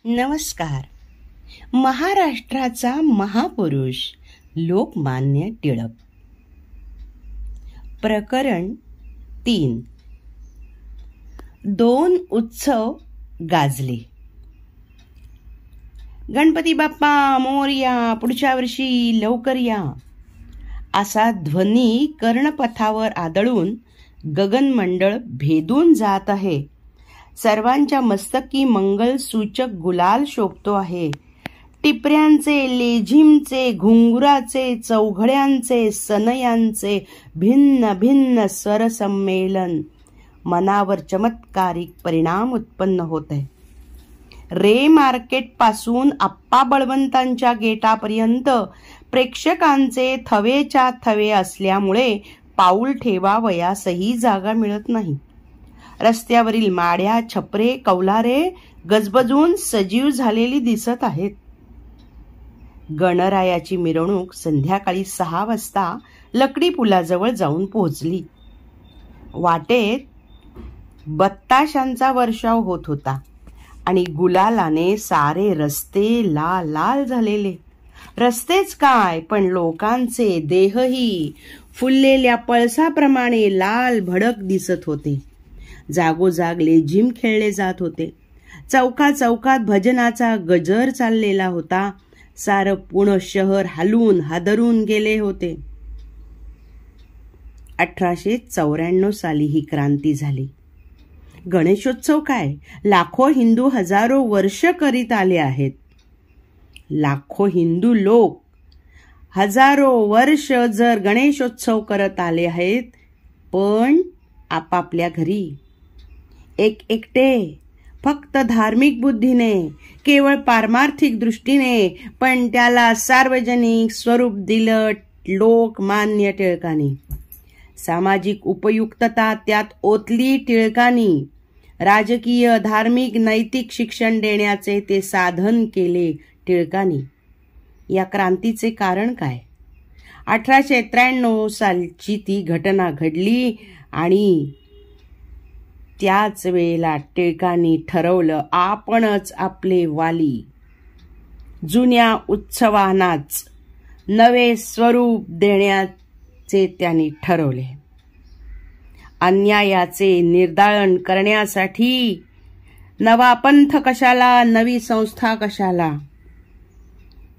नमस्कार. महाराष्ट्राचा महापुरुष लोकमान्य टिळक. प्रकरण 3. दोन उत्सव गाजले. गणपती बाप्पा मोरया, पुढच्या वर्षी लवकर या, असा ध्वनी कर्णपथावर आदळून गगनमंडळ भेदून जात आहे. सर्वांच्या मस्तकी मंगल सूचक गुलाल शोभतो आहे. टिपऱ्यांचे, लेझिमचे, घुंगुराचे, चौघड्यांचे, सनयांचे भिन्न भिन्न स्वरसंमेलन मनावर चमत्कारिक परिणाम उत्पन्न होत आहे. रे मार्केट पासून आप्पा बळवंतांच्या गेटापर्यंत प्रेक्षकांचे थवेच्या थवे असल्यामुळे पाऊल ठेवावयासही जागा मिळत नाही. रस्त्यावरील माड्या, छपरे, कौलारे गजबजून सजीव झालेली दिसत आहेत. गणरायाची मिरवणूक संध्याकाळी 6 वाजता लकडी पुलाजवळ जाऊन पोहोचली. वाटेत बत्ताशांचा वर्षाव होत होता आणि गुलालाने सारे रस्ते लाल लाल झालेले. रस्तेच काय, पण लोकांचे देहही फुललेल्या पळसाप्रमाणे लाल भडक दिसत होते. जागोजाग लेझिम खेळले जात होते. चौकात चौकात भजनाचा गजर चाललेला होता. सारं पुणे शहर हलून हादरून गेले होते. 1894 साली ही क्रांती झाली. गणेशोत्सव काय, लाखो हिंदू हजारो वर्ष करीत आले आहेत. लाखो हिंदू लोक हजारो वर्ष जर गणेशोत्सव करत आले आहेत, पण आपापल्या घरी एकटे, फक्त धार्मिक बुद्धीने, केवळ पारमार्थिक दृष्टीने, पण त्याला सार्वजनिक स्वरूप दिलं लोकमान्य टिळकांनी. सामाजिक उपयुक्तता त्यात ओतली टिळकांनी. राजकीय, धार्मिक, नैतिक शिक्षण देण्याचे ते साधन केले टिळकांनी. या क्रांतीचे कारण काय? 1893 सालची ती घटना घडली आणि त्याच वेळेला टिळकांनी ठरवलं, आपणच आपले वाली. जुन्या उत्सवांनाच नवे स्वरूप देण्याचे त्यांनी ठरवले. अन्यायाचे निर्दालन करण्यासाठी नवा पंथ कशाला, नवी संस्था कशाला?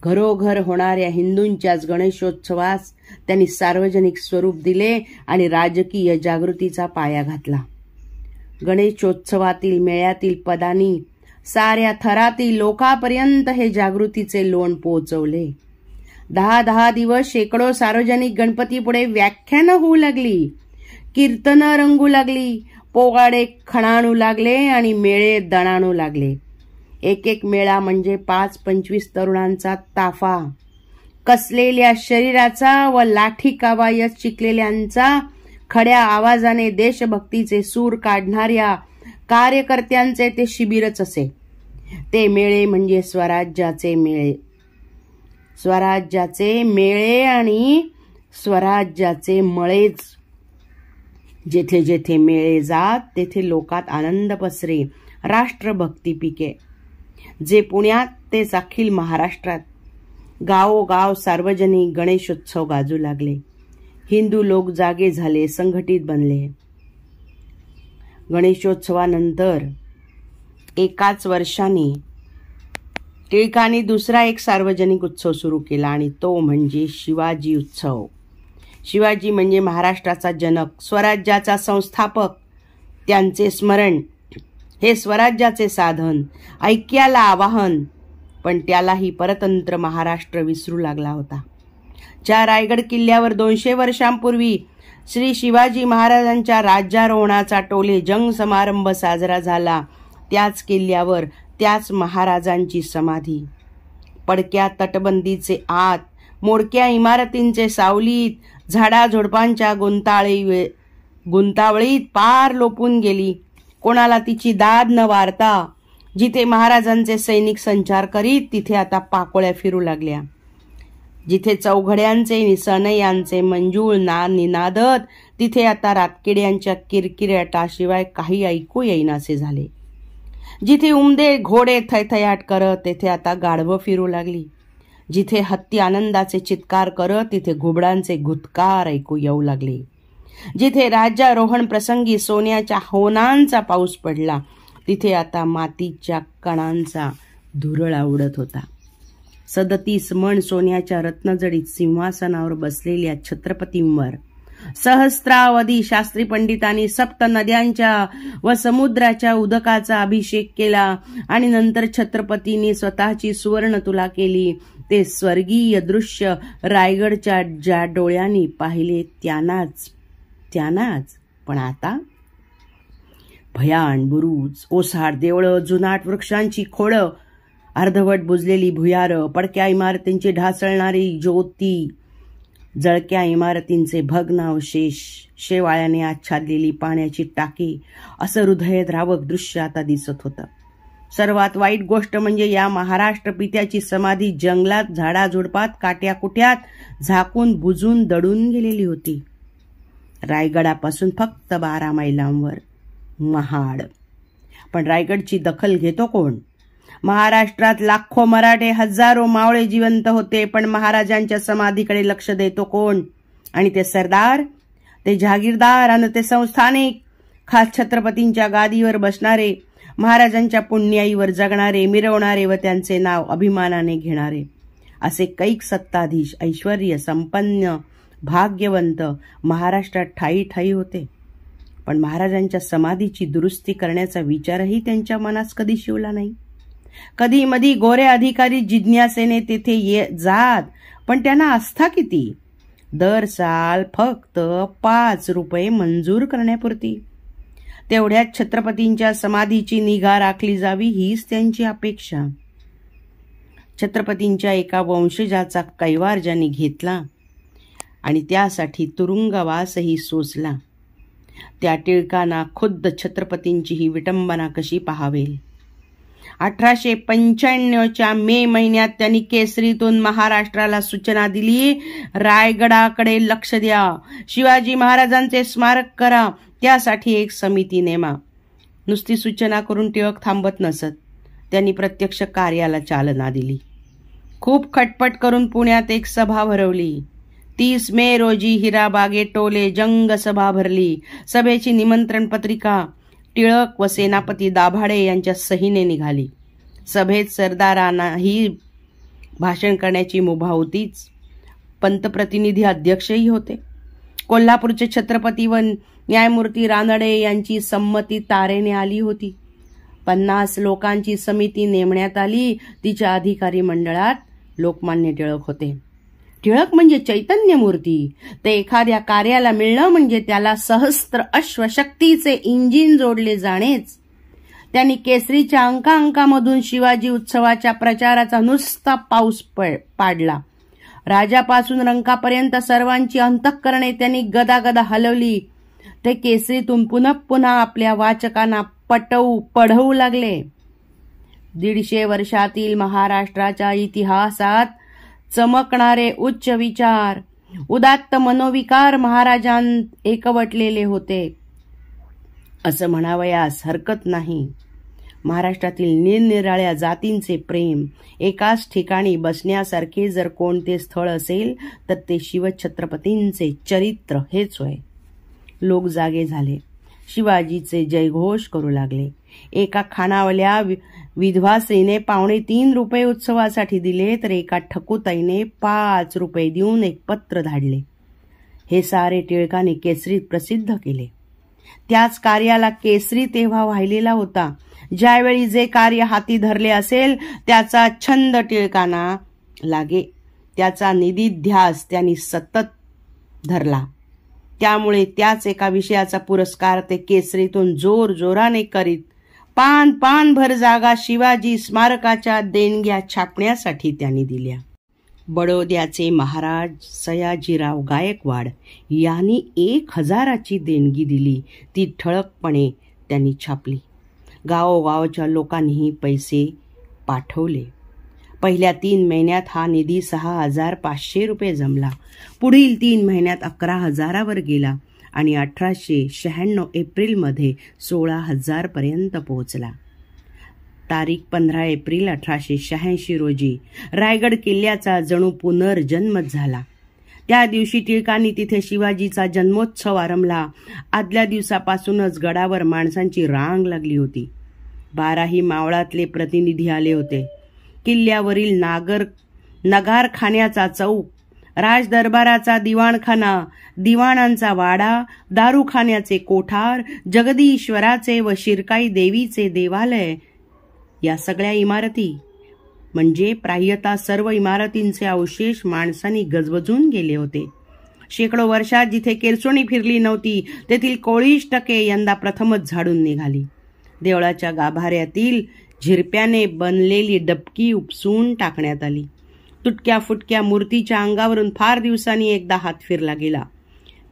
घरोघर होणाऱ्या हिंदूंच्याच गणेशोत्सवास त्यांनी सार्वजनिक स्वरूप दिले आणि राजकीय जागृतीचा पाया घातला. गणेशोत्सवातील मेळ्यातील पदांनी साऱ्या थरातील लोकांपर्यंत हे जागृतीचे लोण पोहोचवले. 10 दिवस शेकडो सार्वजनिक गणपतीपुढे व्याख्यानं होऊ लागली, कीर्तनं रंगू लागली, पोवाडे खणाणू लागले आणि मेळे दणाणू लागले. एक मेळा म्हणजे 5-25 तरुणांचा ताफा, कसलेल्या शरीराचा व लाठी कावायत शिकलेल्यांचा, खड्या आवाजाने देशभक्तीचे सूर काढणाऱ्या कार्यकर्त्यांचे ते शिबिरच असे. ते मेळे म्हणजे स्वराज्याचे मेळे. स्वराज्याचे मेळे आणि स्वराज्याचे मळेच. जेथे जेथे मेळे जात तेथे लोकात आनंद पसरे, राष्ट्रभक्ती पिके. जे पुण्यात तेच अखिल महाराष्ट्रात. गावोगाव सार्वजनिक गणेशोत्सव गाजू लागले. हिंदू लोक जागे झाले, संघटित बनले. गणेशोत्सवानंतर एकाच वर्षाने टिळकांनी दुसरा एक सार्वजनिक उत्सव सुरू केला आणि तो म्हणजे शिवाजी उत्सव. शिवाजी म्हणजे महाराष्ट्राचा जनक, स्वराज्याचा संस्थापक. त्यांचे स्मरण हे स्वराज्याचे साधन, ऐक्याला आवाहन. पण त्यालाही परतंत्र महाराष्ट्र विसरू लागला होता. ज्या रायगड किल्ल्यावर 200 वर्षांपूर्वी श्री शिवाजी महाराजांच्या राज्यारोहणाचा टोले जंग समारंभ साजरा झाला, त्याच किल्ल्यावर त्याच महाराजांची समाधी. पडक्या तटबंदीचे आत, मोडक्या इमारतींचे सावलीत, झाडाझुडपांच्या गुंतावळीत पार लोपून गेली. कोणाला तिची दाद न वारता जिथे महाराजांचे सैनिक संचार करीत तिथे आता पाकोळ्या फिरू लागल्या. जिथे चौघड्यांचे निसणयांचे मंजूळ निनादत तिथे आता रातकिड्यांच्या किरकिऱ्याटाशिवाय काही ऐकू येईनासे झाले. जिथे उमदे घोडे थैथयाट करत तेथे आता गाढवं फिरू लागली. जिथे हत्ती आनंदाचे चित्कार करत तिथे घुबडांचे घुतकार ऐकू येऊ लागले. जिथे राज्यारोहण प्रसंगी सोन्याच्या होनांचा पाऊस पडला तिथे आता मातीच्या कणांचा धुरळा उडत होता. 37 मण सोन्याच्या रत्नजडीत सिंहासनावर बसलेल्या छत्रपतींवर सहस्रावधी शास्त्री पंडितांनी सप्त नद्यांच्या व समुद्राच्या उदकाचा अभिषेक केला आणि नंतर छत्रपतींनी स्वतःची सुवर्ण तुला केली. ते स्वर्गीय दृश्य रायगडच्या ज्या डोळ्यांनी पाहिले त्यांनाच पण आता भयान बुरुज, ओसाड देवळं, जुनाट वृक्षांची खोडं, अर्धवट बुजलेली भुयारं, पडक्या इमारतींची ढासळणारी ज्योती, जळक्या इमारतींचे भग्नावशेष, शेवाळ्याने आच्छादलेली पाण्याची टाकी, असं हृदयद्रावक दृश्य आता दिसत होतं. सर्वात वाईट गोष्ट म्हणजे या महाराष्ट्र पित्याची समाधी जंगलात, झाडाझुडपात, काट्याकुट्यात झाकून बुजून दडून गेलेली होती. रायगडापासून फक्त 12 मैलांवर महाड. पण रायगडची दखल घेतो कोण? महाराष्ट्रात लाखो मराठे, हजारो मावळे जिवंत होते, पण महाराजांच्या समाधीकडे लक्ष देतो कोण? आणि ते सरदार, ते जहागीरदार आणि ते संस्थानिक, खास छत्रपतींच्या गादीवर बसणारे, महाराजांच्या पुण्याईवर जगणारे, मिरवणारे व त्यांचे नाव अभिमानाने घेणारे, असे कैक सत्ताधीश, ऐश्वर्य संपन्न, भाग्यवंत महाराष्ट्रात ठाई ठाई होते. पण महाराजांच्या समाधीची दुरुस्ती करण्याचा विचारही त्यांच्या मनास कधी शिवला नाही. कधी मधी गोरे अधिकारी जिज्ञासेने तिथे जात, पण त्यांना आस्था किती? दर साल फक्त 5 रुपये मंजूर करण्यापुरती. तेवढ्यात छत्रपतींच्या समाधीची निगा राखली जावी हीच त्यांची अपेक्षा. छत्रपतींच्या एका वंशजाचा कैवार ज्यांनी घेतला आणि त्यासाठी तुरुंगवासही सोसला, त्या टिळकांना खुद्द छत्रपतींची ही विटंबना कशी पाहावेल? 1895च्या मे महिन्यात त्यांनी केसरीतून महाराष्ट्राला सूचना दिली, रायगडाकडे लक्ष द्या, शिवाजी महाराजांचे स्मारक करा, त्यासाठी एक समिती नेमा. नुसती सूचना करून टिळक थांबत नसत. त्यांनी प्रत्यक्ष कार्याला चालना दिली. खूप खटपट करून पुण्यात एक सभा भरवली. 30 मे रोजी हिराबागे टोले जंग सभा भरली. सभेची निमंत्रण पत्रिका टिळक व सेनापती दाभाडे यांच्या सहीने निघाली. सभेत सरदारांनाही भाषण करण्याची मुभा होतीच. पंतप्रतिनिधी अध्यक्षही होते. कोल्हापूरचे छत्रपती व न्यायमूर्ती रानडे यांची संमती तारेने आली होती. 50 लोकांची समिती नेमण्यात आली. तिच्या अधिकारी मंडळात लोकमान्य टिळक होते. टिळक म्हणजे चैतन्यमूर्ती. ते एखाद्या कार्याला मिळणं म्हणजे त्याला सहस्त्र अश्वशक्तीचे इंजिन जोडले जाणेच. त्यांनी केसरीच्या अंकांकामधून शिवाजी उत्सवाच्या प्रचाराचा नुसता पाऊस पाडला. राजापासून रंकापर्यंत सर्वांची अंतःकरणे त्यांनी गदागदा हलवली. ते केसरीतून पुन्हा पुन्हा आपल्या वाचकांना पढवू लागले. 150 वर्षातील महाराष्ट्राच्या इतिहासात चमकणारे उच्च विचार, उदात्त मनोविकार महाराजांत एकवटलेले होते असं म्हणावयास हरकत नाही. महाराष्ट्रातील निरनिराळ्या जातींचे प्रेम, एकाच ठिकाणी बसण्यासारखे जर कोणते स्थळ असेल तर ते शिवछत्रपतींचे चरित्र हेच होय. लोक जागे झाले. शिवाजीचे जयघोष करू लागले. एका खानावल्या विधवा स्त्रीने 3.25 रुपये उत्सवासाठी दिले तर एका ठकूताईने 5 रुपये देऊन एक पत्र धाडले. हे सारे टिळकाने केसरीत प्रसिद्ध केले. त्याच कार्याला केसरी तेव्हा वाहिलेला होता. ज्यावेळी जे कार्य हाती धरले असेल त्याचा छंद टिळकांना लागे. त्याचा निधिध्यास त्यांनी सतत धरला. त्यामुळे त्याच एका विषयाचा पुरस्कार ते केसरीतून जोराने करीत. पानभर जागा शिवाजी स्मारकाच्या देणग्या छापण्यासाठी त्यांनी दिल्या. बडोद्याचे महाराज सयाजीराव गायकवाड यांनी 1000ची देणगी दिली. ती ठळकपणे त्यांनी छापली. गावोगावच्या लोकांनीही पैसे पाठवले. पहिल्या 3 महिन्यात हा निधी 6500 रुपये जमला. पुढील 3 महिन्यात 11,000वर गेला आणि 1896 एप्रिलमध्ये 16,000 पर्यंत पोहोचला. तारीख 15 एप्रिल 1886 रोजी रायगड किल्ल्याचा जणू पुनर्जन्मच झाला. त्या दिवशी टिळकांनी तिथे शिवाजीचा जन्मोत्सव आरंभला. आदल्या दिवसापासूनच गडावर माणसांची रांग लागली होती. 12ही मावळातले प्रतिनिधी आले होते. किल्ल्यावरील नगारखान्याचा चौक, राजदरबाराचा दिवाणखाना, दिवाणांचा वाडा, दारूखान्याचे कोठार, जगदीश्वराचे व शिरकाई देवीचे देवालय, या सगळ्या इमारती म्हणजे प्रायतः सर्व इमारतींचे अवशेष माणसांनी गजबजून गेले होते. शेकडो वर्षात जिथे केरसुणी फिरली नव्हती तेथील कोळीष्टके यंदा प्रथमच झाडून निघाली. देवळाच्या गाभाऱ्यातील झिरप्याने बनलेली डबकी उपसून टाकण्यात आली. तुटक्या फुटक्या मूर्तीच्या अंगावरून फार दिवसांनी एकदा हात फिरला गेला.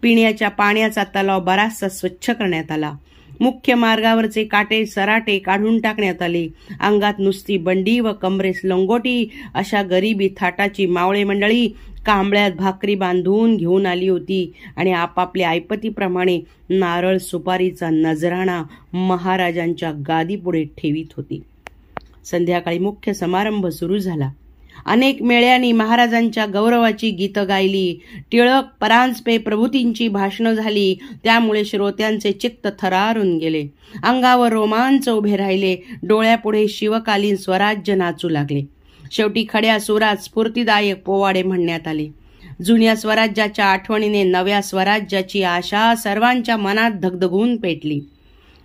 पिण्याच्या पाण्याचा तलाव बराचसा स्वच्छ करण्यात आला. मुख्य मार्गावरचे काटे सराटे काढून टाकण्यात आले. अंगात नुसती बंडी व कमरेस लंगोटी अशा गरिबी थाटाची मावळे मंडळी कांबळ्यात भाकरी बांधून घेऊन आली होती आणि आपापल्या ऐपतीप्रमाणे नारळ सुपारीचा नजराणा महाराजांच्या गादीपुढे ठेवीत होती. संध्याकाळी मुख्य समारंभ सुरू झाला. अनेक मेळ्यांनी महाराजांच्या गौरवाची गीतं गायली. टिळक परांजपे प्रभूतींची भाषणं झाली. त्यामुळे श्रोत्यांचे चित्त थरारून गेले. अंगावर रोमांच उभे राहिले. डोळ्यापुढे शिवकालीन स्वराज्य नाचू लागले. शेवटी खड्या सुरात स्फूर्तिदायक पोवाडे म्हणण्यात आले. जुन्या स्वराज्याच्या आठवणीने नव्या स्वराज्याची आशा सर्वांच्या मनात धगधगून पेटली.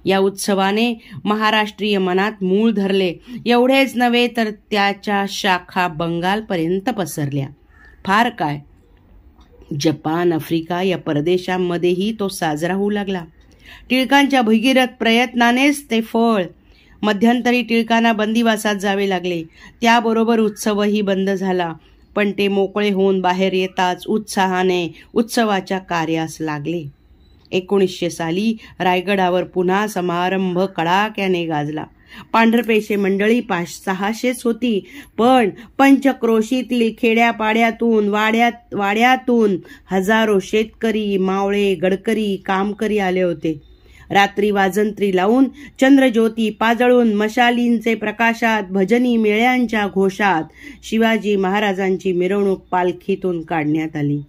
या उत्सवाने महाराष्ट्रीय मनात मूळ धरले. एवढेच नव्हे तर त्याच्या शाखा बंगालपर्यंत पसरल्या. फार काय, जपान, आफ्रिका या परदेशांमध्येही तो साजरा होऊ लागला. टिळकांच्या भगीरथ प्रयत्नानेच ते फळ. मध्यंतरी टिळकांना बंदिवासात जावे लागले. त्याबरोबर उत्सवही बंद झाला. पण ते मोकळे होऊन बाहेर येताच उत्साहाने उत्सवाच्या कार्यास लागले. 1900 साली रायगडावर पुन्हा समारंभ कडाक्याने गाजला. पांढरपेशे मंडळी 500-600 होती. पण पंचक्रोशीतील खेड्यापाड्यातून वाड्यातून हजारो शेतकरी, मावळे, गडकरी, कामकरी आले होते. रात्री वाजंत्री लावून, चंद्रज्योती पाजळून, मशालींचे प्रकाशात, भजनी मेळ्यांच्या घोषात शिवाजी महाराजांची मिरवणूक पालखीतून काढण्यात आली.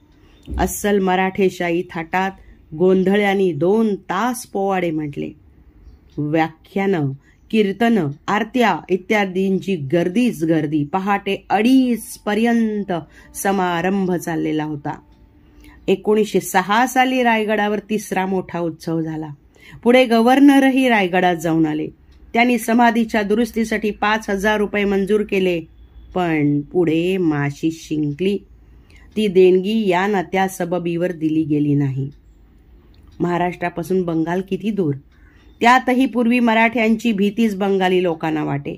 अस्सल मराठेशाही थाटात गोंधळ्यांनी 2 तास पोवाडे म्हटले. व्याख्यानं, कीर्तनं, आरत्या इत्यादींची गर्दीच गर्दी. पहाटे 2:30 पर्यंत समारंभ चाललेला होता. 1906 साली रायगडावर 3रा मोठा उत्सव झाला. पुढे गव्हर्नरही रायगडात जाऊन आले. त्यांनी समाधीच्या दुरुस्तीसाठी 5,000 रुपये मंजूर केले. पण पुढे माशी शिंकली. ती देणगी या ना त्या सबबीवर दिली गेली नाही. महाराष्ट्रापासून बंगाल किती दूर. त्यातही पूर्वी मराठ्यांची भीतीच बंगाली लोकांना वाटे.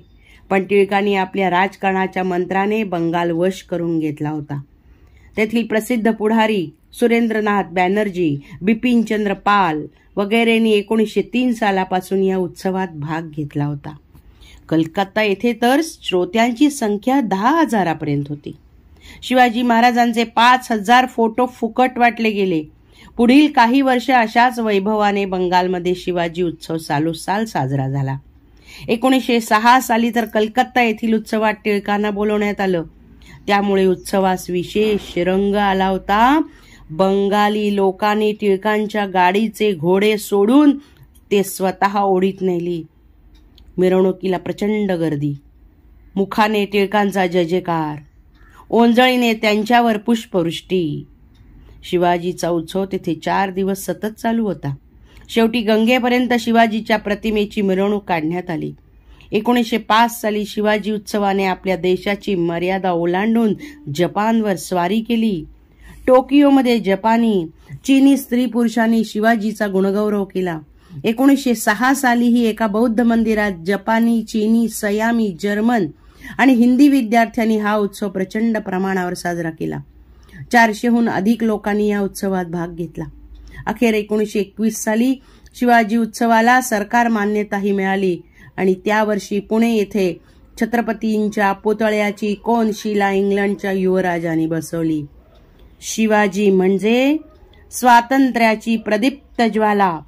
पण टिळकांनी आपल्या राजकारणाच्या मंत्राने बंगाल वश करून घेतला होता. तेथील प्रसिद्ध पुढारी सुरेंद्रनाथ बॅनर्जी, बिपिनचंद्र पाल वगैरेंनी 1903 सालापासून या उत्सवात भाग घेतला होता. कलकत्ता येथे तर श्रोत्यांची संख्या 10,000 होती. शिवाजी महाराजांचे 5,000 फोटो फुकट वाटले गेले. पुढील काही वर्ष अशाच वैभवाने बंगालमध्ये शिवाजी उत्सव सालोसाल साजरा झाला. 1906 साली तर कलकत्ता येथील उत्सवात टिळकांना बोलवण्यात आलं. त्यामुळे उत्सवास विशेष रंग आला होता. बंगाली लोकांनी टिळकांच्या गाडीचे घोडे सोडून ते स्वतः ओढीत नेली. मिरवणुकीला प्रचंड गर्दी. मुखाने टिळकांचा जयजयकार, ओंजळीने त्यांच्यावर पुष्पवृष्टी. शिवाजीचा उत्सव तेथे 4 दिवस सतत चालू होता. शेवटी गंगेपर्यंत शिवाजीच्या प्रतिमेची मिरवणूक काढण्यात आली. 1905 साली शिवाजी उत्सवाने आपल्या देशाची मर्यादा ओलांडून जपानवर स्वारी केली. टोकियोमध्ये जपानी, चीनी स्त्री पुरुषांनी शिवाजीचा गुणगौरव केला. 1906 सालीही एका बौद्ध मंदिरात जपानी, चीनी, सयामी, जर्मन आणि हिंदी विद्यार्थ्यांनी हा उत्सव प्रचंड प्रमाणावर साजरा केला. 400हून अधिक लोकांनी या उत्सवात भाग घेतला. अखेर 1921 साली शिवाजी उत्सवाला सरकार मान्यताही मिळाली आणि त्या वर्षी पुणे येथे छत्रपतींच्या पुतळ्याची कोनशिला इंग्लंडच्या युवराजांनी बसवली. शिवाजी म्हणजे स्वातंत्र्याची प्रदीप्त ज्वाला.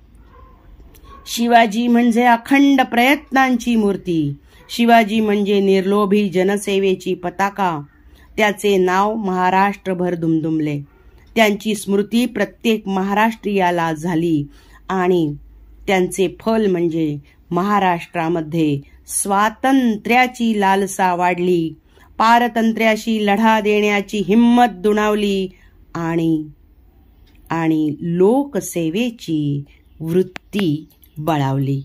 शिवाजी म्हणजे अखंड प्रयत्नांची मूर्ती. शिवाजी म्हणजे निर्लोभी जनसेवेची पताका. त्याचे नाव महाराष्ट्रभर दुमदुमले. त्यांची स्मृती प्रत्येक महाराष्ट्रीयाला झाली आणि त्यांचे फल म्हणजे महाराष्ट्रामध्ये स्वातंत्र्याची लालसा वाढली, पारतंत्र्याशी लढा देण्याची हिम्मत दुणावली आणि लोकसेवेची वृत्ती बळावली.